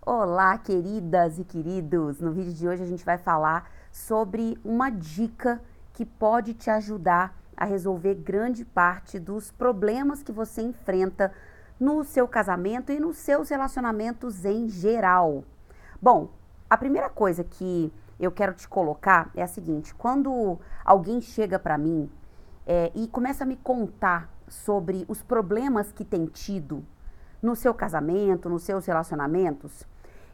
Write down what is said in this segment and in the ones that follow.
Olá, queridas e queridos! No vídeo de hoje a gente vai falar sobre uma dica que pode te ajudar a resolver grande parte dos problemas que você enfrenta no seu casamento e nos seus relacionamentos em geral. Bom, a primeira coisa que eu quero te colocar é a seguinte: quando alguém chega para mim e começa a me contar sobre os problemas que tem tido no seu casamento, nos seus relacionamentos,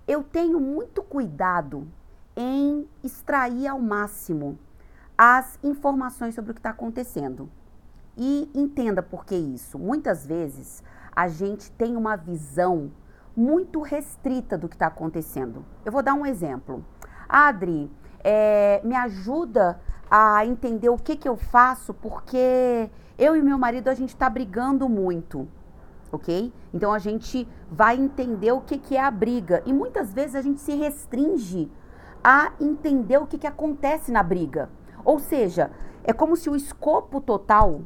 eu tenho muito cuidado em extrair ao máximo as informações sobre o que está acontecendo. E entenda por que isso. Muitas vezes a gente tem uma visão muito restrita do que está acontecendo. Eu vou dar um exemplo. Adri, me ajuda a entender o que eu faço, porque eu e meu marido a gente está brigando muito. Ok? Então a gente vai entender o que é a briga. E muitas vezes a gente se restringe a entender o que acontece na briga. Ou seja, é como se o escopo total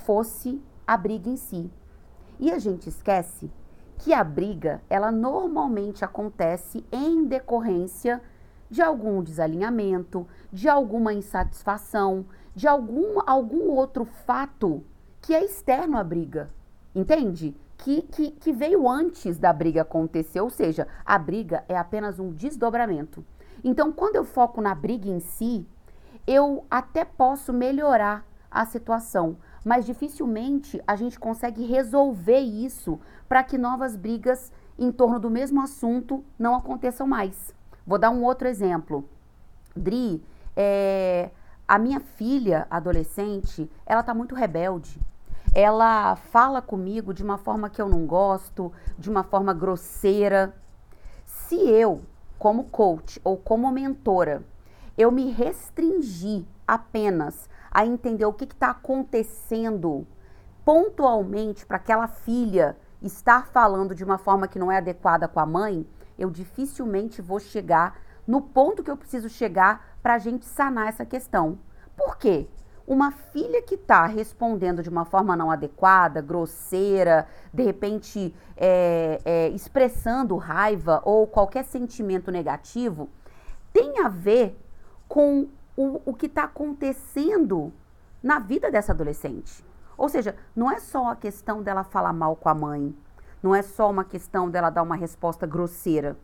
fosse a briga em si. E a gente esquece que a briga, ela normalmente acontece em decorrência de algum desalinhamento, de alguma insatisfação, de algum outro fato que é externo à briga. Entende? Que veio antes da briga acontecer, ou seja, a briga é apenas um desdobramento. Então, quando eu foco na briga em si, eu até posso melhorar a situação, mas dificilmente a gente consegue resolver isso para que novas brigas em torno do mesmo assunto não aconteçam mais. Vou dar um outro exemplo. Dri, a minha filha adolescente, ela tá muito rebelde. Ela fala comigo de uma forma que eu não gosto, de uma forma grosseira. Se eu, como coach ou como mentora, eu me restringir apenas a entender o que está acontecendo pontualmente para aquela filha estar falando de uma forma que não é adequada com a mãe, eu dificilmente vou chegar no ponto que eu preciso chegar para a gente sanar essa questão. Por quê? Uma filha que está respondendo de uma forma não adequada, grosseira, de repente expressando raiva ou qualquer sentimento negativo, tem a ver com o que está acontecendo na vida dessa adolescente. Ou seja, não é só a questão dela falar mal com a mãe, não é só uma questão dela dar uma resposta grosseira.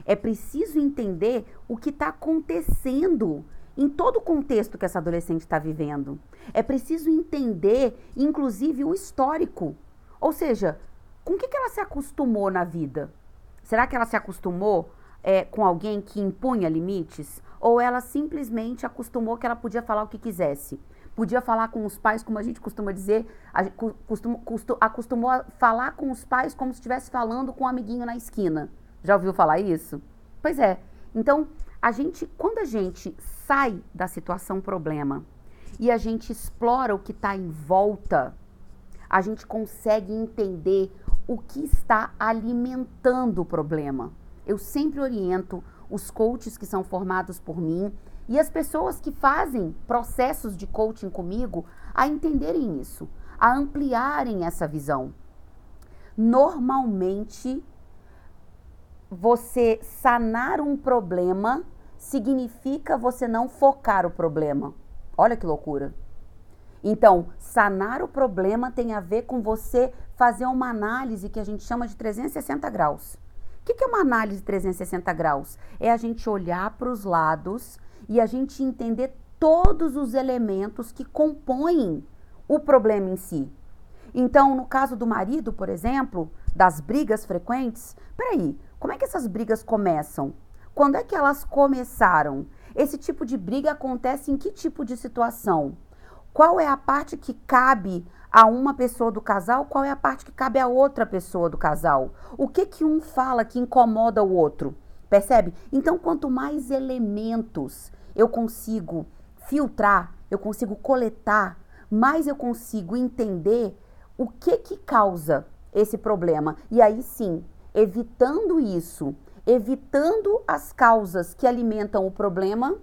É preciso entender o que está acontecendo em todo o contexto que essa adolescente está vivendo. É preciso entender, inclusive, o histórico. Ou seja, com o que ela se acostumou na vida? Será que ela se acostumou com alguém que impunha limites? Ou ela simplesmente acostumou que ela podia falar o que quisesse? Podia falar com os pais, como a gente costuma dizer, acostumou a falar com os pais como se estivesse falando com um amiguinho na esquina. Já ouviu falar isso? Pois é. Então, quando a gente sai da situação problema e a gente explora o que está em volta, a gente consegue entender o que está alimentando o problema. Eu sempre oriento os coaches que são formados por mim e as pessoas que fazem processos de coaching comigo a entenderem isso, a ampliarem essa visão. Normalmente, você sanar um problema significa você não focar o problema. Olha que loucura. Então, sanar o problema tem a ver com você fazer uma análise que a gente chama de 360 graus. O que é uma análise de 360 graus? É a gente olhar para os lados e a gente entender todos os elementos que compõem o problema em si. Então, no caso do marido, por exemplo, das brigas frequentes, peraí, como é que essas brigas começam? Quando é que elas começaram? Esse tipo de briga acontece em que tipo de situação? Qual é a parte que cabe a uma pessoa do casal? Qual é a parte que cabe a outra pessoa do casal? O que um fala que incomoda o outro? Percebe? Então, quanto mais elementos eu consigo filtrar, eu consigo coletar, mais eu consigo entender o que causa esse problema. E aí sim, evitando isso, evitando as causas que alimentam o problema,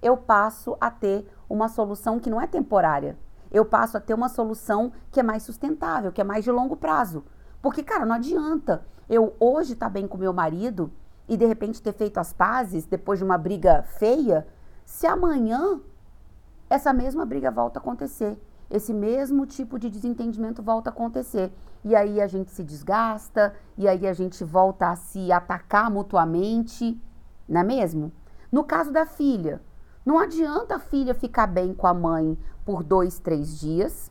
eu passo a ter uma solução que não é temporária. Eu passo a ter uma solução que é mais sustentável, que é mais de longo prazo. Porque, cara, não adianta eu hoje tá bem com meu marido e de repente ter feito as pazes depois de uma briga feia, se amanhã essa mesma briga volta a acontecer, esse mesmo tipo de desentendimento volta a acontecer. E aí a gente se desgasta, e aí a gente volta a se atacar mutuamente, não é mesmo? No caso da filha, não adianta a filha ficar bem com a mãe por 2, 3 dias,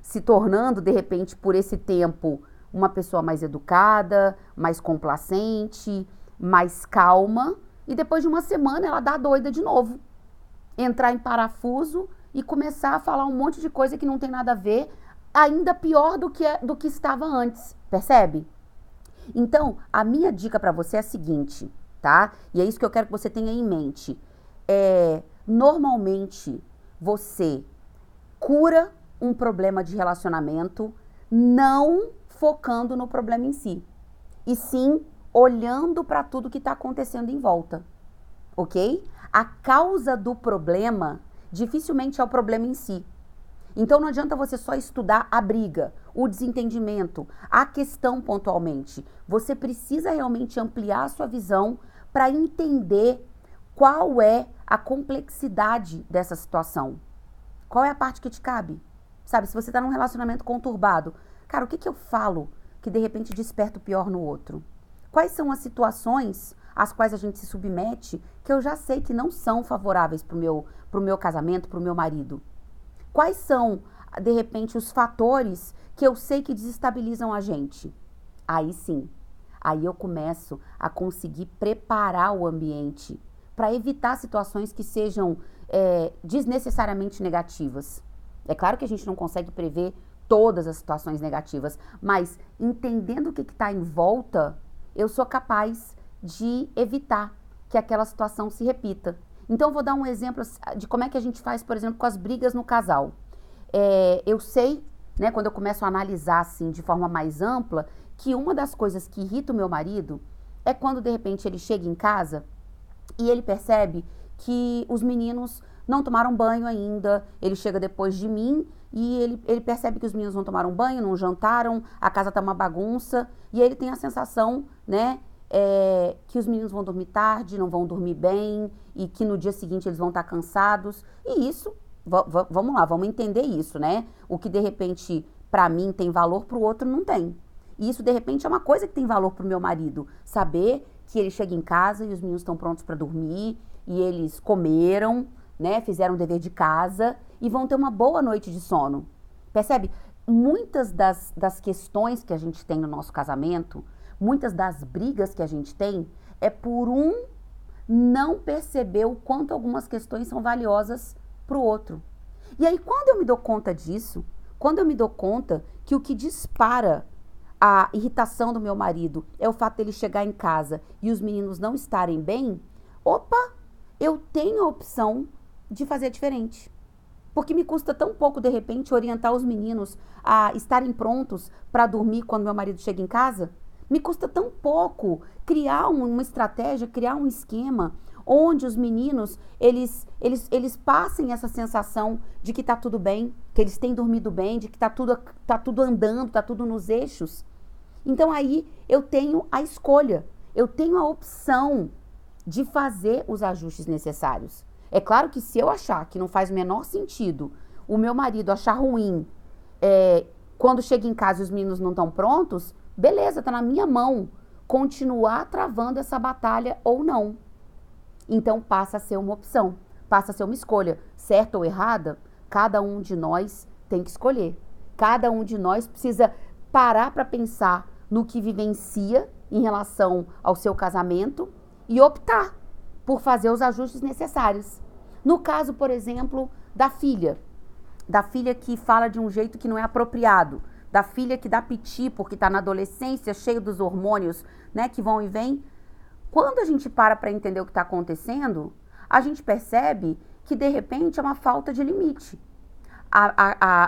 se tornando, de repente, por esse tempo, uma pessoa mais educada, mais complacente, mais calma, e depois de uma semana ela dá doida de novo. Entrar em parafuso e começar a falar um monte de coisa que não tem nada a ver, ainda pior do que estava antes, percebe? Então, a minha dica para você é a seguinte, tá? E é isso que eu quero que você tenha em mente. Normalmente, você cura um problema de relacionamento não focando no problema em si, e sim olhando para tudo que está acontecendo em volta, ok? A causa do problema dificilmente é o problema em si. Então não adianta você só estudar a briga, o desentendimento, a questão pontualmente. Você precisa realmente ampliar a sua visão para entender qual é a complexidade dessa situação. Qual é a parte que te cabe? Sabe, se você está num relacionamento conturbado, cara, o que eu falo que de repente desperta o pior no outro? Quais são as situações às quais a gente se submete que eu já sei que não são favoráveis pro meu casamento, pro meu marido? Quais são, de repente, os fatores que eu sei que desestabilizam a gente? Aí sim, aí eu começo a conseguir preparar o ambiente para evitar situações que sejam desnecessariamente negativas. É claro que a gente não consegue prever todas as situações negativas, mas entendendo o que está em volta, eu sou capaz de evitar que aquela situação se repita. Então, eu vou dar um exemplo de como é que a gente faz, por exemplo, com as brigas no casal. Eu sei, né, quando eu começo a analisar assim de forma mais ampla, que uma das coisas que irrita o meu marido é quando, de repente, ele chega em casa e ele percebe que os meninos não tomaram banho ainda, ele chega depois de mim e ele percebe que os meninos não tomaram banho, não jantaram, a casa tá uma bagunça, e ele tem a sensação, né, que os meninos vão dormir tarde, não vão dormir bem, e que no dia seguinte eles vão estar cansados, e isso, vamos lá, vamos entender isso, né? O que de repente para mim tem valor, para o outro não tem. E isso de repente é uma coisa que tem valor para o meu marido, saber que ele chega em casa e os meninos estão prontos para dormir, e eles comeram, né, fizeram o dever de casa e vão ter uma boa noite de sono. Percebe? Muitas das questões que a gente tem no nosso casamento, muitas das brigas que a gente tem, é por não perceber o quanto algumas questões são valiosas para o outro. E aí, quando eu me dou conta disso, quando eu me dou conta que o que dispara a irritação do meu marido é o fato dele chegar em casa e os meninos não estarem bem, opa, eu tenho a opção de fazer diferente. Porque me custa tão pouco, de repente, orientar os meninos a estarem prontos para dormir quando meu marido chega em casa. Me custa tão pouco criar uma estratégia, criar um esquema onde os meninos, eles passem essa sensação de que tá tudo bem, que eles têm dormido bem, de que tá tudo andando, tá tudo nos eixos. Então aí eu tenho a escolha, eu tenho a opção de fazer os ajustes necessários. É claro que se eu achar que não faz o menor sentido o meu marido achar ruim quando chega em casa e os meninos não estão prontos, beleza, tá na minha mão continuar travando essa batalha ou não. Então passa a ser uma opção, passa a ser uma escolha. Certa ou errada, cada um de nós tem que escolher. Cada um de nós precisa parar para pensar no que vivencia em relação ao seu casamento e optar por fazer os ajustes necessários. No caso, por exemplo, da filha que fala de um jeito que não é apropriado, da filha que dá piti porque está na adolescência, cheio dos hormônios, né, que vão e vêm. Quando a gente para entender o que está acontecendo, a gente percebe que, de repente, é uma falta de limite.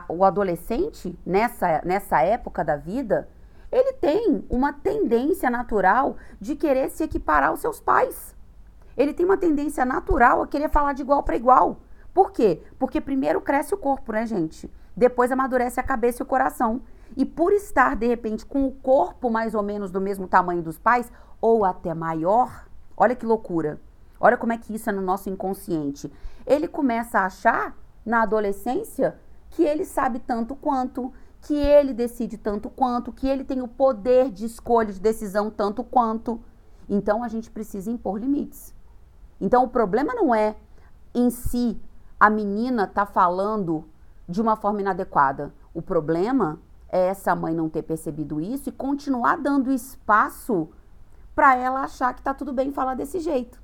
O adolescente, nessa época da vida, ele tem uma tendência natural de querer se equiparar aos seus pais. Ele tem uma tendência natural a querer falar de igual para igual. Por quê? Porque primeiro cresce o corpo, né, gente? Depois amadurece a cabeça e o coração. E por estar, de repente, com o corpo mais ou menos do mesmo tamanho dos pais, ou até maior, olha que loucura. Olha como é que isso é no nosso inconsciente. Ele começa a achar, na adolescência, que ele sabe tanto quanto, que ele decide tanto quanto, que ele tem o poder de escolha, de decisão tanto quanto. Então, a gente precisa impor limites. Então, o problema não é, em si, a menina tá falando de uma forma inadequada. O problema é essa mãe não ter percebido isso e continuar dando espaço para ela achar que tá tudo bem falar desse jeito.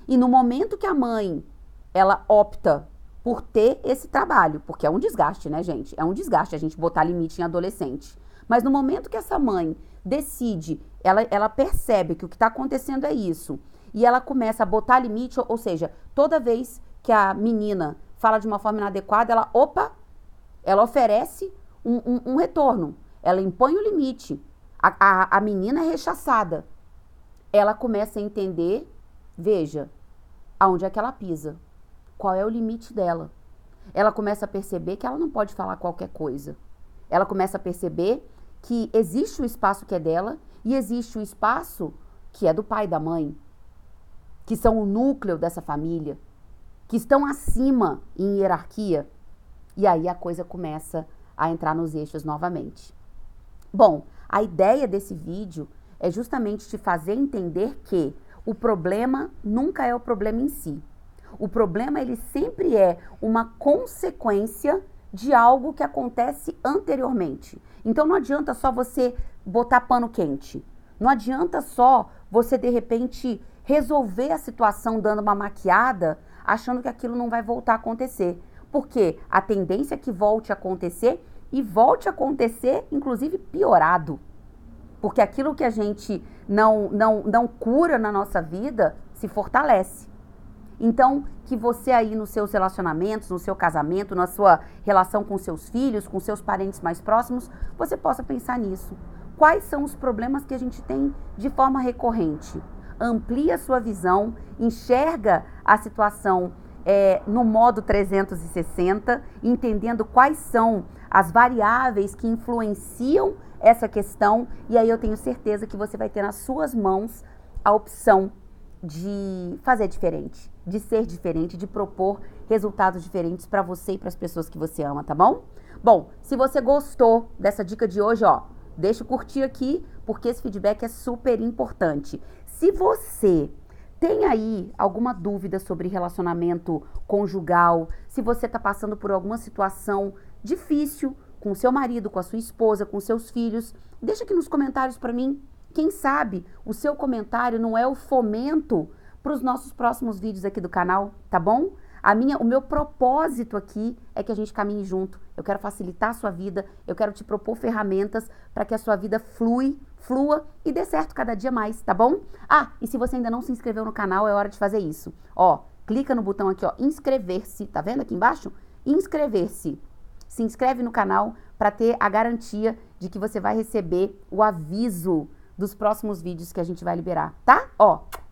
E no momento que a mãe, ela opta por ter esse trabalho, porque é um desgaste, né, gente? É um desgaste a gente botar limite em adolescente. Mas no momento que essa mãe decide, ela percebe que o que está acontecendo é isso, e ela começa a botar limite, ou seja, toda vez que a menina fala de uma forma inadequada, ela oferece um retorno. Ela impõe o limite. A menina é rechaçada. Ela começa a entender, veja, aonde é que ela pisa. Qual é o limite dela? Ela começa a perceber que ela não pode falar qualquer coisa. Ela começa a perceber que existe o espaço que é dela e existe o espaço que é do pai e da mãe, que são o núcleo dessa família, que estão acima em hierarquia. E aí a coisa começa a entrar nos eixos novamente. Bom, a ideia desse vídeo é justamente te fazer entender que o problema nunca é o problema em si. O problema, ele sempre é uma consequência de algo que acontece anteriormente. Então, não adianta só você botar pano quente. Não adianta só você, de repente, resolver a situação dando uma maquiada, achando que aquilo não vai voltar a acontecer. Porque a tendência é que volte a acontecer e volte a acontecer, inclusive, piorado. Porque aquilo que a gente não cura na nossa vida se fortalece. Então, que você aí nos seus relacionamentos, no seu casamento, na sua relação com seus filhos, com seus parentes mais próximos, você possa pensar nisso. Quais são os problemas que a gente tem de forma recorrente? Amplia a sua visão, enxerga a situação no modo 360, entendendo quais são as variáveis que influenciam essa questão, e aí eu tenho certeza que você vai ter nas suas mãos a opção de fazer diferente, de ser diferente, de propor resultados diferentes para você e para as pessoas que você ama, tá bom? Bom, se você gostou dessa dica de hoje, deixa o curtir aqui, porque esse feedback é super importante. Se você tem aí alguma dúvida sobre relacionamento conjugal, se você está passando por alguma situação difícil com o seu marido, com a sua esposa, com seus filhos, deixa aqui nos comentários para mim. Quem sabe o seu comentário não é o fomento para os nossos próximos vídeos aqui do canal, tá bom? O meu propósito aqui é que a gente caminhe junto. Eu quero facilitar a sua vida, eu quero te propor ferramentas para que a sua vida flua e dê certo cada dia mais, tá bom? E se você ainda não se inscreveu no canal, é hora de fazer isso. Clica no botão aqui, inscrever-se, tá vendo aqui embaixo? Inscrever-se. Se inscreve no canal para ter a garantia de que você vai receber o aviso dos próximos vídeos que a gente vai liberar, tá?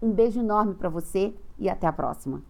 Um beijo enorme pra você e até a próxima.